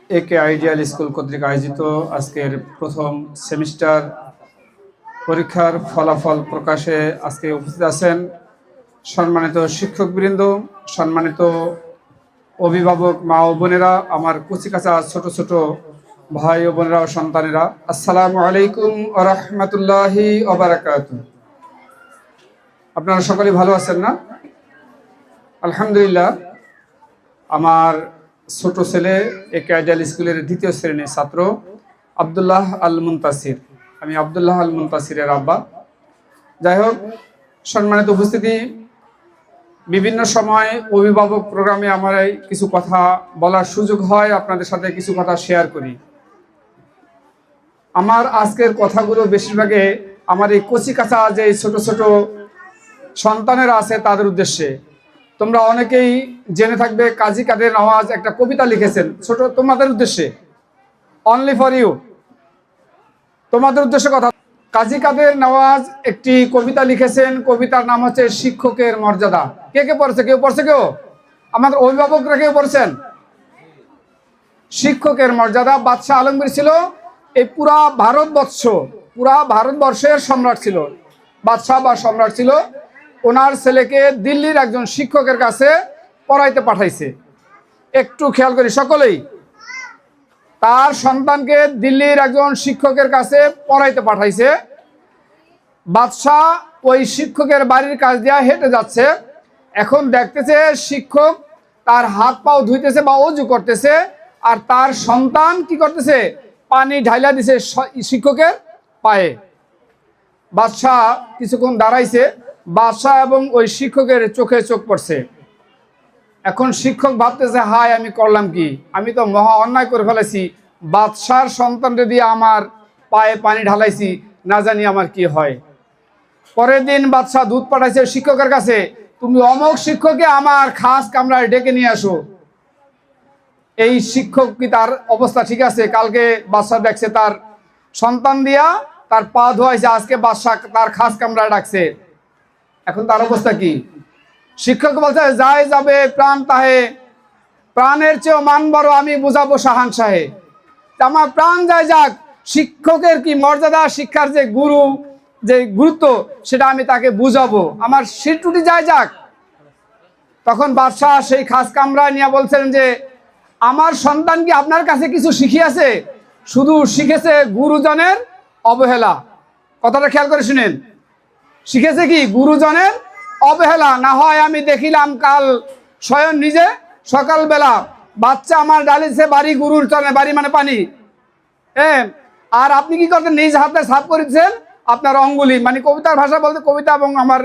একে ideal school কর্তৃক আয়োজিত আজকের প্রথম সেমিস্টার পরীক্ষার ফলাফল প্রকাশে আজকে উপস্থিত আছেন সম্মানিত শিক্ষকবৃন্দ, সম্মানিত অভিভাবক মা ও বোনেরা, আমার কুচিকাচা ছোট ছোট ভাই ও বোনেরা ও সন্তানেরা, আসসালামু আলাইকুম ওয়া রাহমাতুল্লাহি ওয়া বারাকাতুহু। আপনারা সকলেই ভালো আছেন না? আলহামদুলিল্লাহ। আমার ছোট ছেলে একে আইডিয়াল স্কুলের দ্বিতীয় শ্রেণীর ছাত্র আব্দুল্লাহ আল মুনতাসির। আমি আব্দুল্লাহ আল মুনতাসিরের আব্বা। যাই হোক, সম্মানিত উপস্থিতি, বিভিন্ন সময় অভিভাবক প্রোগ্রামে আমার কিছু কথা বলার সুযোগ হয়, আপনাদের সাথে কিছু কথা শেয়ার করি। আমার আজকের কথাগুলো বেশিরভাগে আমার এই কচিকাঁচা যে ছোট ছোট সন্তানেরা আছে তাদের উদ্দেশ্যে। তোমরা অনেকেই জেনে থাকবে কাজী কাদের নওয়াজ একটা কবিতা লিখেছেন ছোট তোমাদের উদ্দেশ্যে, অনলি ফর ইউ, তোমাদের উদ্দেশ্যে কথা। কাজী কাদের নওয়াজ একটি কবিতা লিখেছেন, কবিতার নাম হচ্ছে শিক্ষকের মর্যাদা। কে কে পড়েছে? কেউ পড়ছে? কেউ আমাদের অভিভাবকরা কেউ পড়ছেন? শিক্ষকের মর্যাদা। বাদশাহ আলমগীর ছিল এই পুরা ভারতবর্ষের সম্রাট ছিল, বাদশাহ বা সম্রাট ছিল। ওনার ছেলেকে দিল্লির একজন শিক্ষকের কাছে পড়াইতে পাঠাইছে। একটু খেয়াল করি সকলেই, তার সন্তানকে দিল্লির একজন শিক্ষকের কাছে পড়াইতে পাঠাইছে। বাদশাহ ওই শিক্ষকের বাড়ির কাছ দিয়ে হেঁটে যাচ্ছে। এখন দেখতেছে শিক্ষক তার হাত পাও ধুইতেছে বা অজু করতেছে, আর তার সন্তান কি করতেছে? পানি ঢাইলা দিছে শিক্ষকের পায়ে। বাদশাহ কিছুক্ষণ দাঁড়াইছে, বাদশাহ এবং ওই শিক্ষকের চোখে চোখ পড়ছে। এখন শিক্ষক ভাবতেছে, হায় আমি করলাম কি, আমি তো মহা অন্যায় করে ফেলেছি, বাদশার সন্তানকে দিয়ে আমার পায়ে পানি ঢালাইছি, না জানি আমার কি হয়। পরের দিন বাদশাহ দুধ পাঠাইছে শিক্ষকের কাছে, তুমি অমুক শিক্ষককে আমার খাস কামরায় ডেকে নিয়ে আসো। এই শিক্ষক কি তার অবস্থা ঠিক আছে? কালকে বাদশাহ দেখছে তার সন্তান দিয়া তার পা ধোয়াইছে, আজকে বাদশাহ তার খাস কামরায় ডাকছে। এখন তার অবস্থা কি? শিক্ষক বলছে, যাই যাবে প্রাণ তাহে, প্রাণের চেয়েও মান বড়, আমি বুঝাবো শাহান শাহে। আমার প্রাণ যায় যাক, শিক্ষকের কি মর্যাদা, শিক্ষার যে গুরু যে গুরুত্ব সেটা আমি তাকে বুঝাবো, আমার শিরটুটি যায় যাক। তখন বাদশাহ সেই খাস কামরায় নিয়ে বলছেন যে, আমার সন্তান কি আপনার কাছে কিছু শিখিয়েছে? শুধু শিখেছে গুরুজনের অবহেলা। কথাটা খেয়াল করে শুনেন, শিখেছে কি? গুরুজনের অবহেলা। না হয় আমি দেখিলাম কাল স্বয়ং নিজে সকালবেলা বাচ্চা আমার ডালিছে বাড়ি গুরুর চরণে, বাড়ি মানে পানি, আর আপনি কি করতেন? নিজ হাতে সাফ করেছেন আপনার অঙ্গুলি। মানে কবিতার ভাষা বলতে, কবিতা এবং আমার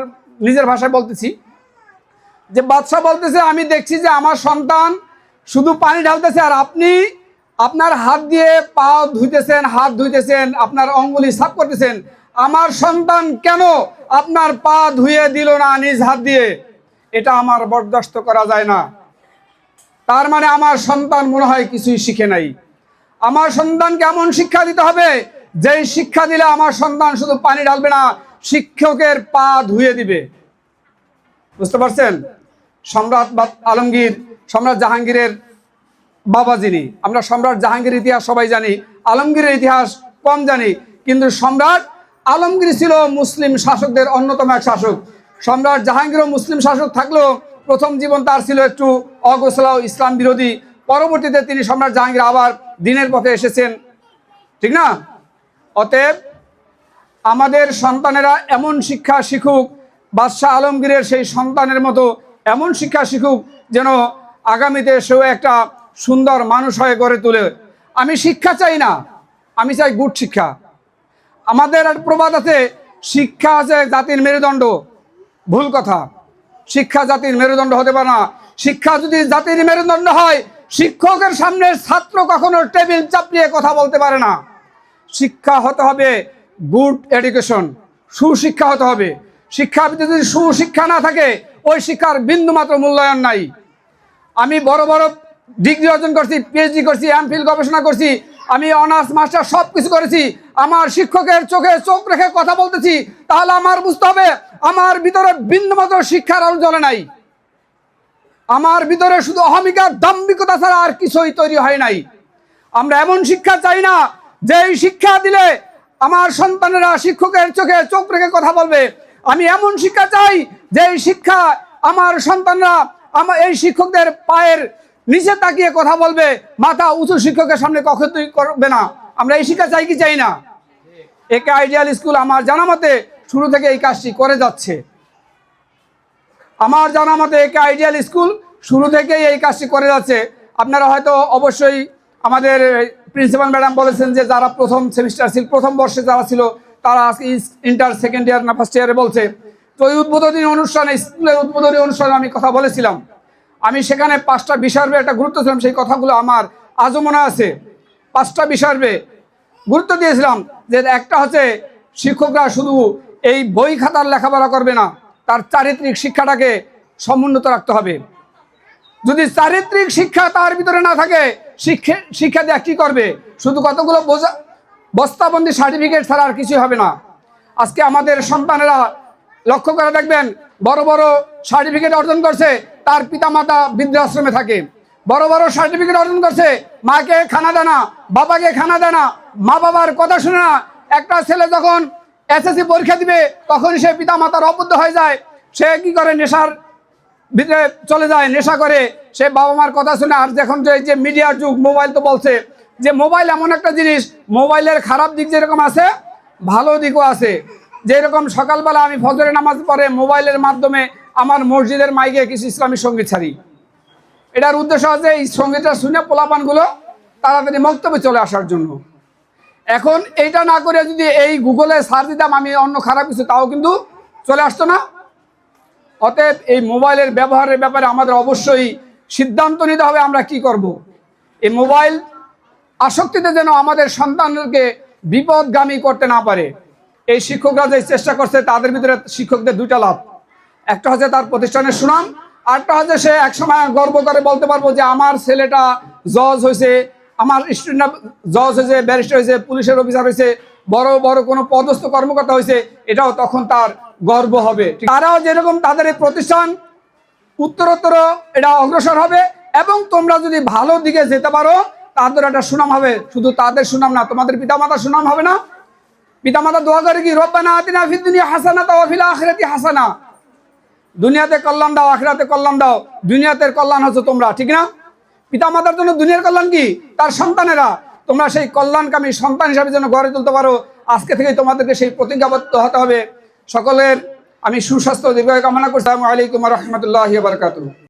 নিজের ভাষায় বলতেছি, যে বাদশাহ বলতেছে আমি দেখছি যে আমার সন্তান শুধু পানি ঢালতেছে, আর আপনি আপনার হাত দিয়ে পা ধুইতেছেন, হাত ধুইতেছেন, আপনার অঙ্গুলি সাফ করতেছেন। আমার সন্তান কেন আপনার পা ধুয়ে দিল না নিজ হাত দিয়ে? এটা আমার বরদাস্ত করা যায় না। তার মানে আমার সন্তান মনে হয় কিছুই শিখে নাই। আমার সন্তানকে এমন শিক্ষা দিতে হবে যেই শিক্ষা দিলে আমার সন্তান শুধু পানি ঢালবে না, শিক্ষকের পা ধুয়ে দিবে। বুঝতে পারছেন? সম্রাট আলমগীর, সম্রাট জাহাঙ্গীরের বাবা যিনি, আমরা সম্রাট জাহাঙ্গীরের ইতিহাস সবাই জানি, আলমগীরের ইতিহাস কম জানি, কিন্তু সম্রাট আলমগীর ছিল মুসলিম শাসকদের অন্যতম এক শাসক। সম্রাট জাহাঙ্গীরও মুসলিম শাসক থাকলেও প্রথম জীবন তার ছিল একটু অগোছালো, ইসলাম বিরোধী। পরবর্তীতে তিনি সম্রাট জাহাঙ্গীর আবার দিনের পথে এসেছেন, ঠিক না? অতএব আমাদের সন্তানেরা এমন শিক্ষা শিখুক, বাদশাহ আলমগীরের সেই সন্তানের মতো এমন শিক্ষা শিখুক যেন আগামীতে সেও একটা সুন্দর মানুষ হয়ে গড়ে তোলে। আমি শিক্ষা চাই না, আমি চাই গুড শিক্ষা। আমাদের প্রবাদ আছে, শিক্ষা আছে জাতির মেরুদণ্ড। ভুল কথা, শিক্ষা জাতির মেরুদণ্ড হতে পারে না। শিক্ষা যদি জাতির মেরুদণ্ড হয়, শিক্ষকের সামনে ছাত্র কখনো টেবিল চাপড়িয়ে কথা বলতে পারে না। শিক্ষা হতে হবে গুড এডুকেশন, সুশিক্ষা হতে হবে। শিক্ষার ভিতরে যদি সুশিক্ষা না থাকে, ওই শিক্ষার বিন্দুমাত্র মূল্যায়ন নাই। আমি বড় বড় ডিগ্রি অর্জন করছি, পিএইচডি করছি, এমফিল গবেষণা করছি, আমি অনার্স মাস্টার সব কিছু করেছি, আমার শিক্ষকের চোখে চোখ রেখে কথা বলতেছি, তাহলে আমার বুঝতে হবে আমার ভিতরে বিন্দুমাত্র শিক্ষার আলো জ্বলে নাই। আমার ভিতরে শুধু অহমিকা, দাম্ভিকতা ছাড়া আর কিছুই তৈরি হয় নাই। আমরা এমন শিক্ষা চাই না যেই শিক্ষা দিলে আমার সন্তানেরা শিক্ষকের চোখে চোখ রেখে কথা বলবে। আমি এমন শিক্ষা চাই যেই শিক্ষা আমার সন্তানরা আমার এই শিক্ষকদের পায়ের নিচে তাকিয়ে কথা বলবে, মাথা উঁচু শিক্ষকের সামনে কখনোই করবে না। আমরা এই শিক্ষা চাই কি চাই না? একে আইডিয়াল স্কুল আমার জানা মতে শুরু থেকে এই কাজটি করে যাচ্ছে। আমার জানা মতে একে আইডিয়াল স্কুল শুরু থেকেই এই কাজটি করে যাচ্ছে। আপনারা হয়তো অবশ্যই আমাদের প্রিন্সিপাল ম্যাডাম বলেছেন যে যারা প্রথম সেমিস্টার ছিল, প্রথম বর্ষে যারা ছিল তারা আজকে ইন্টার সেকেন্ড ইয়ার না ফার্স্ট ইয়ারে বলছে। তো ওই উদ্বোধনী অনুষ্ঠানে, স্কুলের উদ্বোধনী অনুষ্ঠানে আমি কথা বলেছিলাম। আমি সেখানে 5টা বিষয়ের একটা গুরুত্ব ছিলাম, সেই কথাগুলো আমার আজও মনে আছে। 5টা বিষয়ের গুরুত্ব দিয়েছিলাম যে একটা হচ্ছে শিক্ষকরা শুধু এই বই খাতার লেখাপড়া করবে না, তার চারিত্রিক শিক্ষাটাকে সমুন্নত রাখতে হবে। যদি চারিত্রিক শিক্ষা তার ভিতরে না থাকে, শিক্ষা দিয়ে কি করবে? শুধু কতগুলো বস্তাবন্দি সার্টিফিকেট ছাড়া আর কিছুই হবে না। আজকে আমাদের সন্তানেরা লক্ষ্য করে দেখবেন, বড় বড় সার্টিফিকেট অর্জন করছে, তার পিতামাতা বৃদ্ধাশ্রমে থাকে। বড় বড় সার্টিফিকেট অর্জন করছে, মাকে খানা দেয় না, বাবাকে খানা দেয় না, মা বাবার কথা শুনে না। একটা ছেলে যখন এসএসসি পরীক্ষা দিবে তখন সে পিতামাতার অবদ্ধ হয়ে যায়। সে কি করে? নেশার ভিতরে চলে যায়, নেশা করে, সে বাবা মার কথা শুনে। আর যখন যে মিডিয়ার যুগ, মোবাইল তো বলছে যে মোবাইল এমন একটা জিনিস, মোবাইলের খারাপ দিক যেরকম আছে ভালো দিকও আছে। যেরকম সকালবেলা আমি ফজরের নামাজ পড়ে মোবাইলের মাধ্যমে আমার মসজিদের মাইকে কিছু ইসলামী সঙ্গীত ছাড়ি। এটার উদ্দেশ্য আছে এই সঙ্গীতটা শুনে পোলাপানগুলো তাড়াতাড়ি মক্তবে চলে আসার জন্য। এখন এইটা না করে যদি এই গুগলে সার্চ দিতাম আমি অন্য খারাপ কিছু, তাও কিন্তু চলে আসতো না। অতএব এই মোবাইলের ব্যবহারের ব্যাপারে আমাদের অবশ্যই সিদ্ধান্ত নিতে হবে আমরা কি করব। এই মোবাইল আসক্তিতে যেন আমাদের সন্তানদেরকে বিপদগামী করতে না পারে। এই শিক্ষকরা যে চেষ্টা করছে তাদের ভিতরে শিক্ষকদের 2টা লাভ। একটা হচ্ছে তার প্রতিষ্ঠানের সুনাম, আরেকটা হচ্ছে সে একসময় গর্ব করে বলতে পারবো যে আমার ছেলেটা জজ হয়েছে, আমার স্টুডেন্টরা জজ হয়েছে, ব্যারিস্টার হয়েছে, পুলিশের অফিসার হয়েছে, বড় বড় কোনো পদস্থ কর্মকর্তা হয়েছে। এটাও তখন তার গর্ব হবে। তারাও যেরকম তাদের এই প্রতিষ্ঠান উত্তরোত্তর এটা অগ্রসর হবে, এবং তোমরা যদি ভালো দিকে যেতে পারো তাদের একটা সুনাম হবে। শুধু তাদের সুনাম না, তোমাদের পিতামাতার সুনাম হবে না? পিতামাতা দোয়া করে কি, রব্বানা আতিনা ফিদ দুনিয়া হাসানাতা ওয়া ফিল আখিরাতি হাসানা। দুনিয়াতে কল্যাণ দাও, আখিরাতে কল্যাণ দাও। দুনিয়াতে কল্যাণ হচ্ছে তোমরা, ঠিক না? পিতামাতার জন্য দুনিয়ার কল্যাণ কি? তার সন্তানেরা। তোমরা সেই কল্যাণকামী সন্তান হিসাবে যেন গড়ে তুলতে পারো, আজকে থেকেই তোমাদেরকে সেই প্রতিজ্ঞাবদ্ধ হতে হবে। সকলের আমি সুস্বাস্থ্য দীর্ঘায়ু কামনা করছি। আসসালামু আলাইকুম ওয়া রাহমাতুল্লাহি ওয়া বারাকাতুহু।